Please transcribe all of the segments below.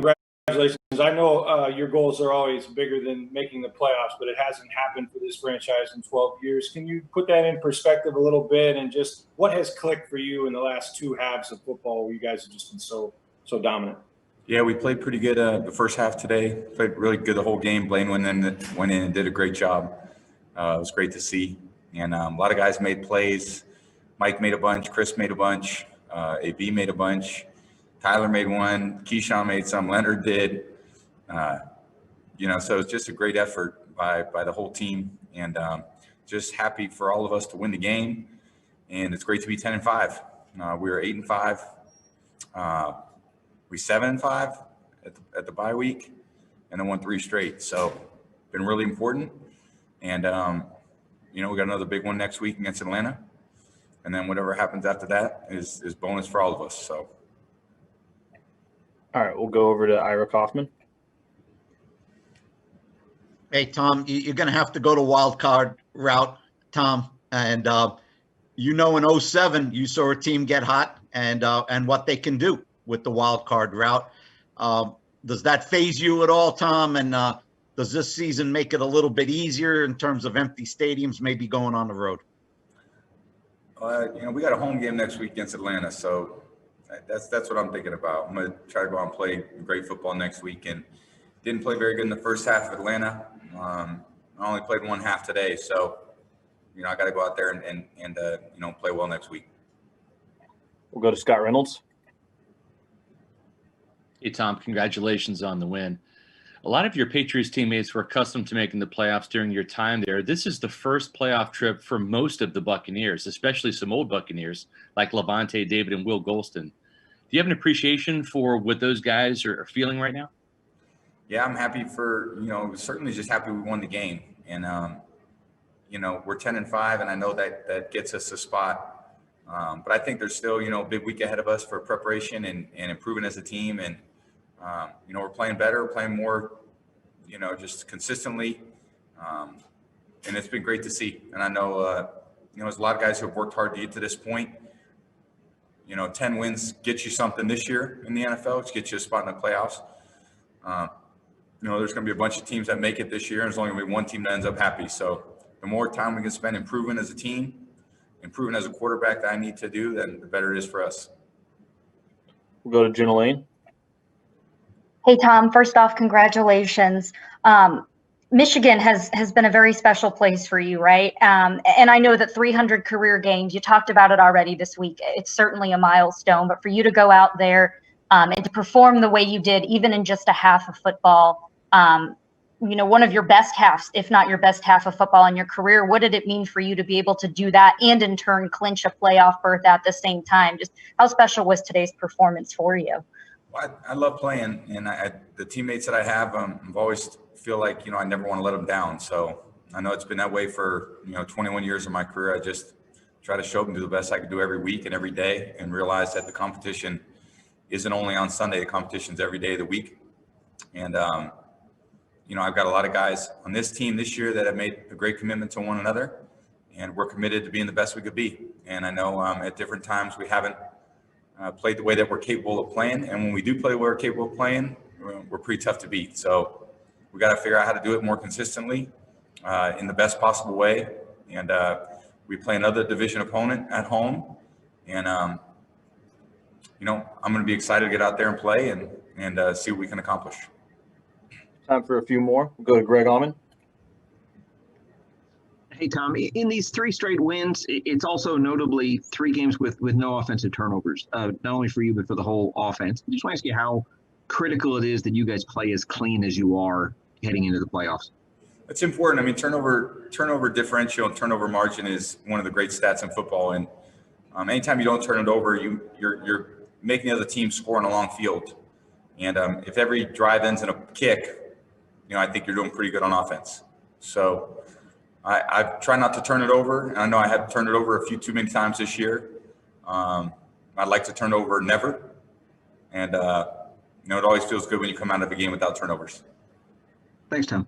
congratulations. I know your goals are always bigger than making the playoffs, but it hasn't happened for this franchise in 12 years. Can you put that in perspective a little bit, and just what has clicked for you in the last two halves of football where you guys have just been so dominant? Yeah, we played pretty good the first half today. Played really good the whole game. Blaine went in and did a great job. It was great to see. And a lot of guys made plays. Mike made a bunch. Chris made a bunch. AB made a bunch. Tyler made one. Keyshawn made some. Leonard did. So it's just a great effort by the whole team. And just happy for all of us to win the game. And it's great to be 10-5. We were 8-5. We 7-5 at the bye week, and then won 3 straight. So, been really important. And we got another big one next week against Atlanta, and then whatever happens after that is bonus for all of us. So, all right, we'll go over to Ira Kaufman. Hey, Tom, you're going to have to go to wild card route, Tom, and in 07 you saw a team get hot and what they can do with the wild card route. Does that faze you at all, Tom? And does this season make it a little bit easier in terms of empty stadiums, maybe going on the road? We got a home game next week against Atlanta, so that's what I'm thinking about. I'm going to try to go out and play great football next week, and didn't play very good in the first half of Atlanta. I only played one half today, so I got to go out there and play well next week. We'll go to Scott Reynolds. Hey, Tom, congratulations on the win. A lot of your Patriots teammates were accustomed to making the playoffs during your time there. This is the first playoff trip for most of the Buccaneers, especially some old Buccaneers like Levante David and Will Golston. Do you have an appreciation for what those guys are feeling right now? Yeah, I'm happy certainly just happy we won the game. And, we're 10-5, and I know that gets us a spot. But I think there's still, a big week ahead of us for preparation and improving as a team. And, we're playing better, playing more, just consistently. And it's been great to see. And I know, there's a lot of guys who have worked hard to get to this point. 10 wins gets you something this year in the NFL, which gets you a spot in the playoffs. There's going to be a bunch of teams that make it this year, and there's only going to be one team that ends up happy. So the more time we can spend improving as a team, improving as a quarterback that I need to do, then the better it is for us. We'll go to Jenna Lane. Hey, Tom, first off, congratulations. Michigan has been a very special place for you, right? And I know that 300 career games, you talked about it already this week. It's certainly a milestone, but for you to go out there and to perform the way you did, even in just a half of football, one of your best halves, if not your best half of football in your career, what did it mean for you to be able to do that and in turn clinch a playoff berth at the same time? Just how special was today's performance for you? Well, I love playing, and the teammates that I have, I've always feel like, I never want to let them down. So I know it's been that way for, 21 years of my career. I just try to show up and do the best I can do every week and every day, and realize that the competition isn't only on Sunday, the competition's every day of the week. And, I've got a lot of guys on this team this year that have made a great commitment to one another, and we're committed to being the best we could be. And I know at different times we haven't played the way that we're capable of playing. And when we do play the way we're capable of playing, we're pretty tough to beat. So we got to figure out how to do it more consistently in the best possible way. And we play another division opponent at home. And, I'm going to be excited to get out there and play and see what we can accomplish. Time for a few more. We'll go to Greg Allman. Hey, Tom, in these 3 straight wins, it's also notably 3 games with no offensive turnovers, not only for you, but for the whole offense. I just want to ask you how critical it is that you guys play as clean as you are heading into the playoffs. It's important. I mean, turnover differential and turnover margin is one of the great stats in football. And anytime you don't turn it over, you're making the other team score on a long field. And if every drive ends in a kick, I think you're doing pretty good on offense. So I try not to turn it over. And I know I have turned it over a few too many times this year. I'd like to turn over never. And, it always feels good when you come out of a game without turnovers. Thanks, Tom.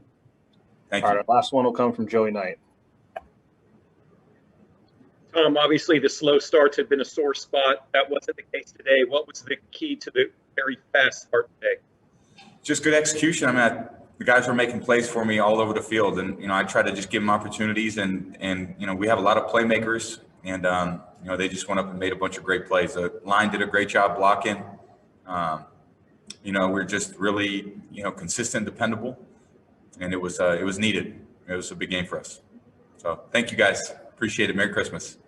Thank you. All right, last one will come from Joey Knight. Tom, obviously the slow starts had been a sore spot. That wasn't the case today. What was the key to the very fast start today? Just good execution. I mean, the guys were making plays for me all over the field, and I try to just give them opportunities. And we have a lot of playmakers, and they just went up and made a bunch of great plays. The line did a great job blocking. We're just really consistent, dependable, and it was needed. It was a big game for us. So thank you guys. Appreciate it. Merry Christmas.